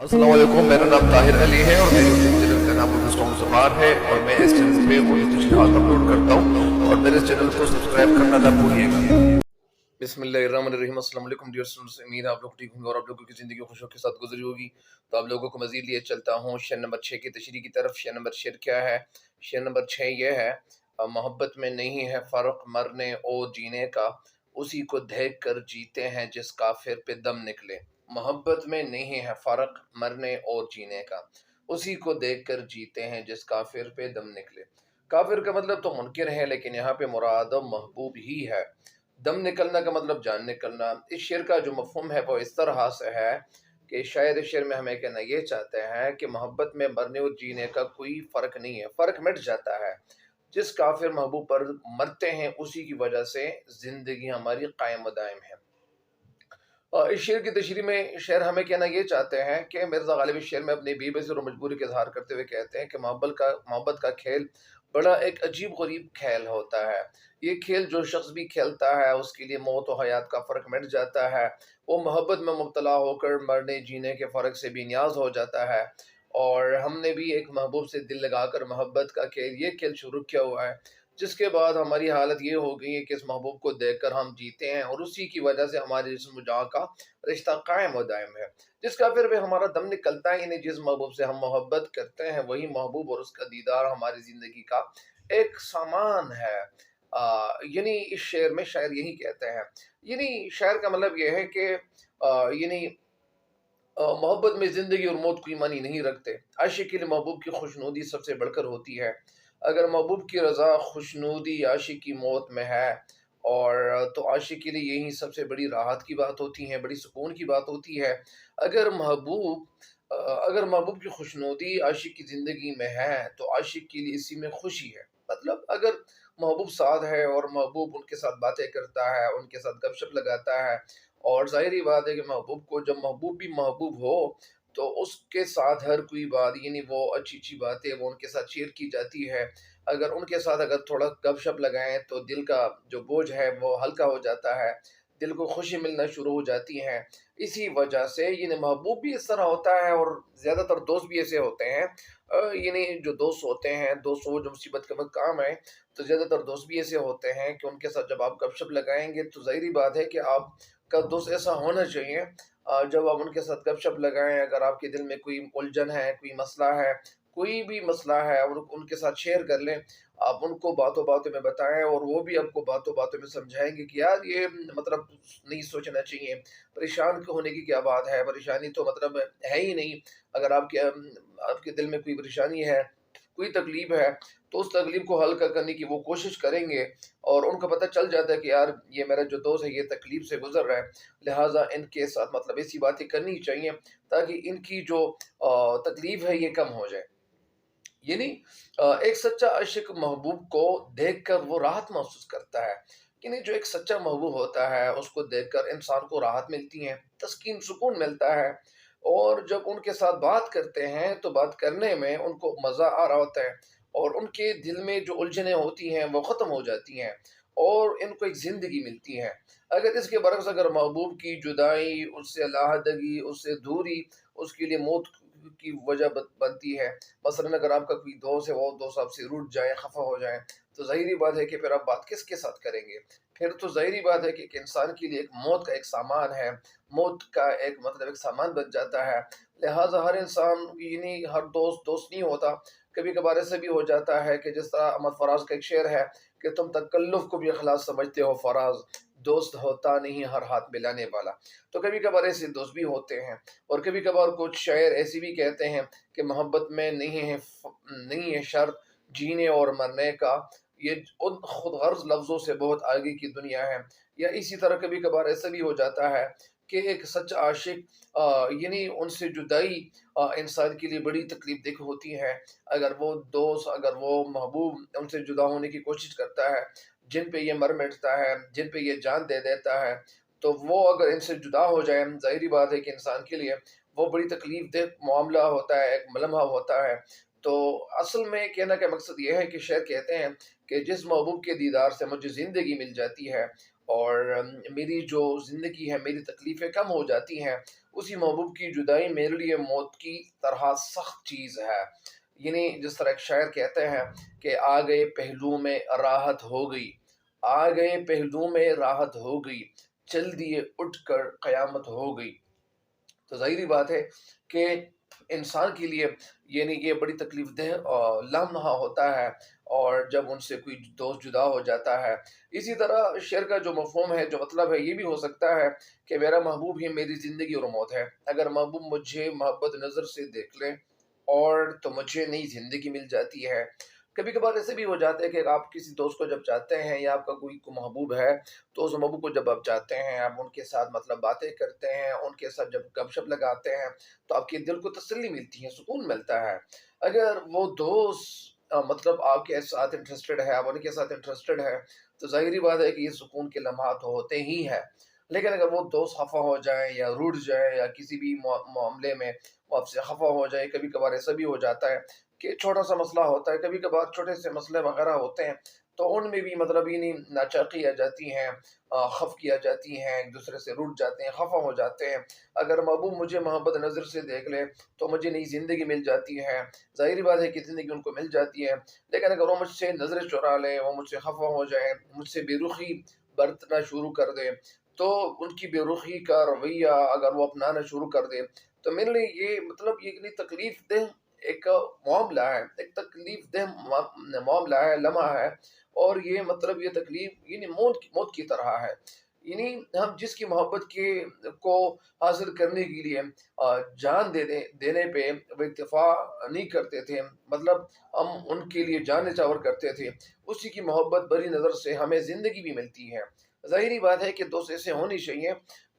अस्सलाम वालेकुम, मेरा नाम ताहिर अली है और मेरे यूट्यूब चैनल का नाम ज़ुबार है और मैं इस चैनल पे उर्दू शिखात अपलोड करता हूँ और मेरे चैनल को सब्सक्राइब करना ना भूलिएगा। बिस्मिल्लाहिर्रहमानिर्रहीम। अस्सलाम वालेकुम डियर स्टूडेंट्स, उम्मीद है आप लोग ठीक होंगे और आप लोगों की ज़िंदगी खुशियों के साथ गुजरी होगी। तो आप लोगों को मज़ीद लिए चलता हूँ शेर नंबर 6 की तशरीह की तरफ। शेर नंबर 6 क्या है? शेर नंबर 6 ये है, मोहब्बत में नहीं है फ़र्क मरने और जीने का, उसी को देख कर जीते हैं जिस काफिर पे दम निकले। मोहब्बत में नहीं है फ़र्क मरने और जीने का, उसी को देख कर जीते हैं जिस काफिर पे दम निकले। काफिर का मतलब तो मुनकिर है, लेकिन यहाँ पे मुराद महबूब ही है। दम निकलना का मतलब जान निकलना। इस शेर का जो मफहूम है वो इस तरह से है कि शायद इस शेर में हमें कहना ये चाहते हैं कि मोहब्बत में मरने और जीने का कोई फ़र्क नहीं है, फ़र्क मिट जाता है। जिस काफिर महबूब पर मरते हैं उसी की वजह से ज़िंदगी हमारी कायम व दायम है। इस शेर की तशरीह में शेर हमें कहना ये चाहते हैं कि मिर्ज़ा गालिब इस शेर में अपनी बेबसी और मजबूरी का इज़हार करते हुए कहते हैं कि मोहब्बत का खेल बड़ा एक अजीब गरीब खेल होता है। ये खेल जो शख्स भी खेलता है उसके लिए मौत और हयात का फ़र्क मिट जाता है। वो मोहब्बत में मुब्तला होकर मरने जीने के फ़र्क से बेनियाज हो जाता है। और हमने भी एक महबूब से दिल लगाकर मोहब्बत का ये खेल शुरू किया हुआ है, जिसके बाद हमारी हालत ये हो गई है कि इस महबूब को देखकर हम जीते हैं और उसी की वजह से हमारे जिस्म जाँ का रिश्ता कायम व दायम है। जिस काफिर पे हमारा दम निकलता है, यानी जिस महबूब से हम मोहब्बत करते हैं, वही महबूब और उसका दीदार हमारी ज़िंदगी का एक सामान है। यानी इस शेर में शायर यही कहते हैं। यानी शायर का मतलब ये है कि यानी मोहब्बत में ज़िंदगी और मौत कोई मानी नहीं रखते। आशिक के लिए महबूब की खुशनुदी सबसे बढ़कर होती है। अगर महबूब की रज़ा खुशनुदी आशिक की मौत में है, और तो आशिक के लिए यही सबसे बड़ी राहत की बात होती है, बड़ी सुकून की बात होती है। अगर महबूब अगर महबूब की खुशनुदी आशिक की ज़िंदगी में है, तो आशिक के लिए इसी में खुशी है। मतलब अगर महबूब साथ है और महबूब उनके साथ बातें करता है, उनके साथ गपशप लगाता है, और ज़ाहिर-सी बात है कि महबूब भी महबूब हो, तो उसके साथ हर कोई बात, यानी वो अच्छी-अच्छी बातें वो उनके साथ शेयर की जाती है। अगर उनके साथ अगर थोड़ा गपशप लगाएँ तो दिल का जो बोझ है वो हल्का हो जाता है, दिल को खुशी मिलना शुरू हो जाती है। इसी वजह से यानी महबूब भी इस तरह होता है और ज़्यादातर दोस्त भी ऐसे होते हैं। यानी जो दोस्त होते हैं, दोस्त वो जो मुसीबत के वक़्त काम आएँ, तो ज़्यादातर दोस्त भी ऐसे होते हैं कि उनके साथ जब आप गपशप लगाएँगे तो ज़ाहिर-सी बात है कि आपका दोस्त ऐसा होना चाहिए, जब आप उनके साथ गपशप लगाएँ, अगर आपके दिल में कोई उलझन है, कोई भी मसला है और उनके साथ शेयर कर लें। आप उनको बातों-बातों में बताएँ और वो भी आपको बातों-बातों में समझाएँगे कि यार ये मतलब नहीं सोचना चाहिए, परेशान होने की क्या बात है, परेशानी तो मतलब है ही नहीं। अगर आपके दिल में कोई परेशानी है, कोई तकलीफ़ है, तो उस तकलीफ़ को हल करने की वो कोशिश करेंगे और उनको पता चल जाता है कि यार ये मेरा जो दोस्त है ये तकलीफ़ से गुज़र रहा है, लिहाज़ा इनके साथ मतलब ऐसी बातें करनी चाहिए ताकि इनकी जो तकलीफ़ है ये कम हो जाए। यानी एक सच्चा आशिक महबूब को देखकर वो राहत महसूस करता है। यानी जो एक सच्चा महबूब होता है उसको देखकर इंसान को राहत मिलती है, तस्कीन सुकून मिलता है, और जब उनके साथ बात करते हैं तो बात करने में उनको मज़ा आ रहा होता है और उनके दिल में जो उलझनें होती हैं वो ख़त्म हो जाती हैं और इनको एक ज़िंदगी मिलती है। अगर इसके बरक्स अगर महबूब की जुदाई, उससे अलहदगी, उससे दूरी उसके लिए मौत की वजह बनती है। मसलन अगर आपका कोई दोस्त है, वो दोस्त आपसे रूठ जाए, खफ़ा हो जाए, तो ज़ाहिर-सी बात है कि फिर आप बात किसके साथ करेंगे? फिर तो ज़ाहिर-सी बात है कि एक इंसान के लिए एक मौत का एक सामान है, मौत का एक मतलब एक सामान बन जाता है। लिहाज़ा हर इंसान, यानी हर दोस्त नहीं होता। कभी-कभार ऐसा भी हो जाता है कि जिस तरह अहमद फराज का एक शेर है कि तुम तकल्लुफ़ को भी इख़लास समझते हो फराज, दोस्त होता नहीं हर हाथ मिलाने वाला। तो कभी-कभार ऐसे दोस्त भी होते हैं और कभी-कभार कुछ शायर ऐसे भी कहते हैं कि मोहब्बत में नहीं है शर्त जीने और मरने का, ये उन खुद गर्ज़ लफ्ज़ों से बहुत आगे की दुनिया है। या इसी तरह कभी-कभार ऐसा भी हो जाता है कि एक सच्चा आशिक, यानी उनसे जुदाई इंसान के लिए बड़ी तकलीफ़देह होती है। अगर वो दोस्त, अगर वो महबूब उनसे जुदा होने की कोशिश करता है, जिन पे ये मर मिटता है, जिन पे ये जान दे देता है, तो वो अगर इनसे जुदा हो जाए, ज़ाहिर-सी बात है कि इंसान के लिए वो बड़ी तकलीफ़देह मामला होता है, एक लम्हा होता है। तो असल में कहने का मकसद ये है कि शायर कहते हैं कि जिस महबूब के दीदार से मुझे ज़िंदगी मिल जाती है और मेरी जो ज़िंदगी है, मेरी तकलीफ़ें कम हो जाती हैं, اسی محبوب کی جدائی میرے لیے موت کی طرح سخت چیز ہے۔ یعنی جس طرح ایک شاعر کہتے ہیں کہ آ گئے پہلو میں راحت ہو گئی، آ گئے پہلو میں راحت ہو گئی، چل دیے اٹھ کر قیامت ہو گئی۔ تو ظاہری بات ہے کہ انسان کے لیے یعنی یہ بڑی تکلیف دہ لمحہ ہوتا ہے، اور جب ان سے کوئی دوست جدا ہو جاتا ہے۔ اسی طرح شعر کا جو مفہوم ہے، جو مطلب ہے، یہ بھی ہو سکتا ہے کہ میرا محبوب ہی میری زندگی اور موت ہے۔ اگر محبوب مجھے محبت نظر سے دیکھ لے اور تو مجھے نئی زندگی مل جاتی ہے۔ کبھی کبھار ایسے بھی ہو جاتا ہے کہ آپ کسی دوست کو جب چاہتے ہیں، یا آپ کا کوئی محبوب ہے، تو اس محبوب کو جب آپ چاہتے ہیں، آپ ان کے ساتھ مطلب باتیں کرتے ہیں، ان کے ساتھ جب گپ شپ لگاتے ہیں، تو آپ کے دل کو تسلی ملتی ہے، سکون ملتا ہے۔ اگر وہ دوست مطلب آپ کے ساتھ انٹرسٹڈ ہے، آپ ان کے ساتھ انٹرسٹڈ ہے، تو ظاہری بات ہے کہ یہ سکون کے لمحات ہوتے ہی ہیں۔ لیکن اگر وہ دوست خفا ہو جائے یا روٹ جائے یا کسی بھی معاملے میں وہ آپ سے خفا ہو جائے، کبھی کبھار ایسا بھی ہو جاتا ہے کہ چھوٹا سا مسئلہ ہوتا ہے، کبھی کبھار چھوٹے سے مسئلے وغیرہ ہوتے ہیں، تو ان میں بھی مطلب یہ نہیں ناچاقی آ جاتی ہیں، خف کی آ جاتی ہیں، ایک دوسرے سے روٹ جاتے ہیں، خفا ہو جاتے ہیں۔ اگر محبوب مجھے محبت نظر سے دیکھ لے تو مجھے نئی زندگی مل جاتی ہے۔ ظاہری بات ہے کہ زندگی ان کو مل جاتی ہے، لیکن اگر وہ مجھ سے نظریں چرا لیں، وہ مجھ سے خفا ہو جائیں، مجھ سے بے رخی برتنا شروع کر دیں، تو ان کی بے رخی کا رویہ اگر وہ اپنانا شروع کر دے، تو میرے لیے یہ مطلب یہ اتنی تکلیف دہ ایک معاملہ ہے، ایک تکلیف دہ معاملہ ہے، لمحہ ہے، اور یہ مطلب یہ تکلیف یعنی موت کی طرح ہے۔ یعنی ہم جس کی محبت کے کو حاصل کرنے کے لیے جان دینے پہ وہ اکتفا نہیں کرتے تھے، مطلب ہم ان کے لیے جان نچھاور کرتے تھے، اسی کی محبت بری نظر سے ہمیں زندگی بھی ملتی ہے۔ ظاہری بات ہے کہ دوست ایسے ہونی چاہیے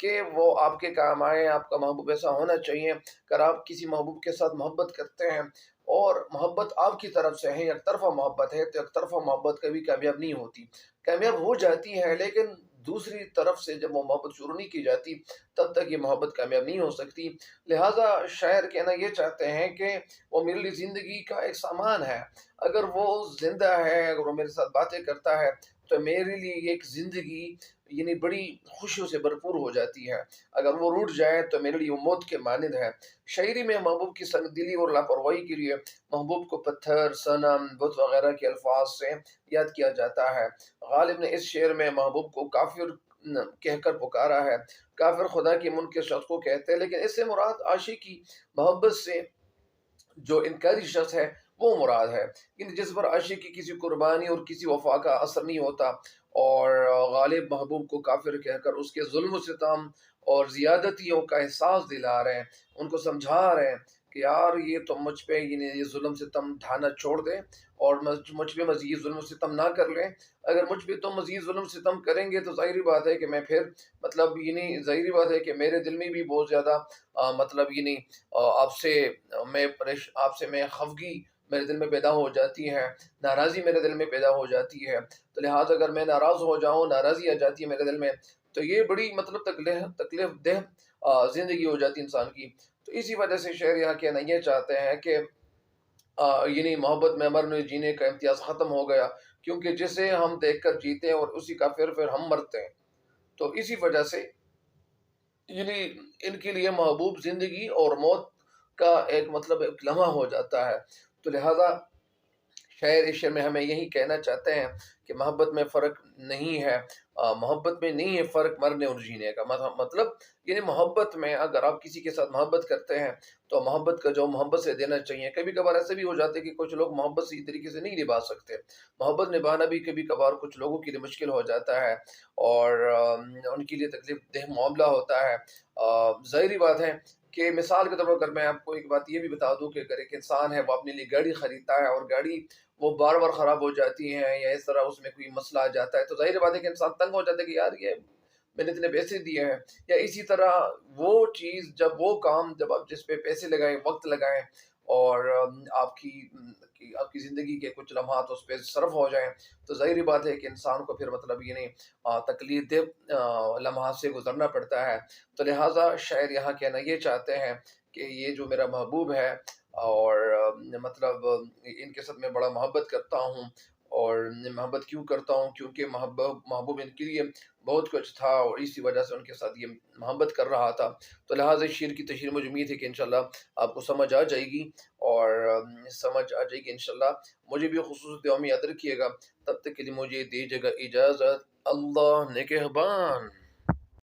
کہ وہ آپ کے کام آئے، آپ کا محبوب ایسا ہونا چاہیے۔ اگر آپ کسی محبوب کے ساتھ محبت کرتے ہیں اور محبت آپ کی طرف سے ہے، یک طرفہ محبت ہے، تو یک طرفہ محبت کبھی کامیاب نہیں ہوتی، کامیاب ہو جاتی ہے، لیکن دوسری طرف سے جب وہ محبت شروع نہیں کی جاتی تب تک یہ محبت کامیاب نہیں ہو سکتی۔ لہٰذا شاعر کہنا یہ چاہتے ہیں کہ وہ میرے لیے زندگی کا ایک سامان ہے، اگر وہ زندہ ہے، اگر وہ میرے ساتھ باتیں کرتا ہے، تو میرے لیے یہ ایک زندگی یعنی بڑی خوشیوں سے بھرپور ہو جاتی ہے۔ اگر وہ روٹ جائے تو میرے لیے وہ موت کے مانند ہے۔ شاعری میں محبوب کی سنگ دلی اور لاپرواہی کے لیے محبوب کو پتھر، صنم، بت وغیرہ کے الفاظ سے یاد کیا جاتا ہے۔ غالب نے اس شعر میں محبوب کو کافر کہہ کر پکارا ہے۔ کافر خدا کے منکر شخص کو کہتے ہیں، لیکن اس سے مراد عاشق کی محبت سے جو انکاری شخص ہے وہ مراد ہے، یعنی جس پر عاشق کی کسی قربانی اور کسی وفا کا اثر نہیں ہوتا، اور غالب محبوب کو کافر کہہ کر اس کے ظلم و ستم اور زیادتیوں کا احساس دلا رہے ہیں، ان کو سمجھا رہے ہیں کہ یار یہ تو مجھ پہ یہ ظلم ستم ڈھانا چھوڑ دیں اور مجھ پہ مزید ظلم و ستم نہ کر لیں۔ اگر مجھ پہ تم مزید ظلم و ستم کریں گے تو ظاہری بات ہے کہ میں پھر مطلب ظاہری بات ہے کہ میرے دل میں بھی بہت زیادہ مطلب آپ سے میں خفگی میرے دل میں پیدا ہو جاتی ہے، ناراضی میرے دل میں پیدا ہو جاتی ہے۔ تو لہٰذا اگر میں ناراض ہو جاؤں، ناراضی آ جاتی ہے میرے دل میں، تو یہ بڑی مطلب تکلیف دہ زندگی ہو جاتی انسان کی۔ تو اسی وجہ سے شاعر یہاں کہنا یہ چاہتے ہیں کہ یعنی محبت میں مرنے جینے کا امتیاز ختم ہو گیا، کیونکہ جسے ہم دیکھ کر جیتے ہیں اور اسی کا پھر ہم مرتے ہیں۔ تو اسی وجہ سے یعنی ان کے لیے محبوب زندگی اور موت کا ایک مطلب ایک لمحہ ہو جاتا ہے۔ تو لہٰذا شاعر اس شعر میں ہمیں یہی کہنا چاہتے ہیں کہ محبت میں فرق نہیں ہے، محبت میں نہیں ہے فرق مرنے اور جینے کا۔ مطلب یعنی محبت میں اگر آپ کسی کے ساتھ محبت کرتے ہیں تو محبت کا جو محبت سے دینا چاہیے۔ کبھی کبھار ایسے بھی ہو جاتے ہیں کہ کچھ لوگ محبت صحیح طریقے سے نہیں نبھا سکتے، محبت نبھانا بھی کبھی کبھار کچھ لوگوں کے لیے مشکل ہو جاتا ہے، اور ان کے لیے تکلیف دہ معاملہ ہوتا ہے۔ ظاہری بات ہے کہ مثال کے طور پر اگر میں آپ کو ایک بات یہ بھی بتا دوں کہ اگر ایک انسان ہے وہ اپنے لیے گاڑی خریدتا ہے اور گاڑی وہ بار بار خراب ہو جاتی ہے، یا اس طرح اس میں کوئی مسئلہ آ جاتا ہے، تو ظاہر بات ہے کہ انسان تنگ ہو جاتا ہے کہ یار یہ میں نے اتنے پیسے دیے ہیں۔ یا اسی طرح وہ چیز جب آپ جس پہ پیسے لگائیں، وقت لگائیں، اور آپ کی زندگی کے کچھ لمحات اس پہ صرف ہو جائیں، تو ظاہری بات ہے کہ انسان کو پھر مطلب یہ نہیں تکلیف دہ لمحات سے گزرنا پڑتا ہے۔ تو لہٰذا شاعر یہاں کہنا یہ چاہتے ہیں کہ یہ جو میرا محبوب ہے، اور مطلب ان کے ساتھ میں بڑا محبت کرتا ہوں، اور محبت کیوں کرتا ہوں؟ کیونکہ محبوب ان کے لیے بہت کچھ تھا اور اسی وجہ سے ان کے ساتھ یہ محبت کر رہا تھا. تو لہٰذا اس شعر کی تشریح مجھے امید ہے کہ انشاءاللہ آپ کو سمجھ آ جائے گی، اور سمجھ آ جائے گی انشاءاللہ. مجھے بھی خصوصی دعا میں یاد رکھیے گا. تب تک کے لیے مجھے دیجیے گا اجازت. اللہ نگہبان.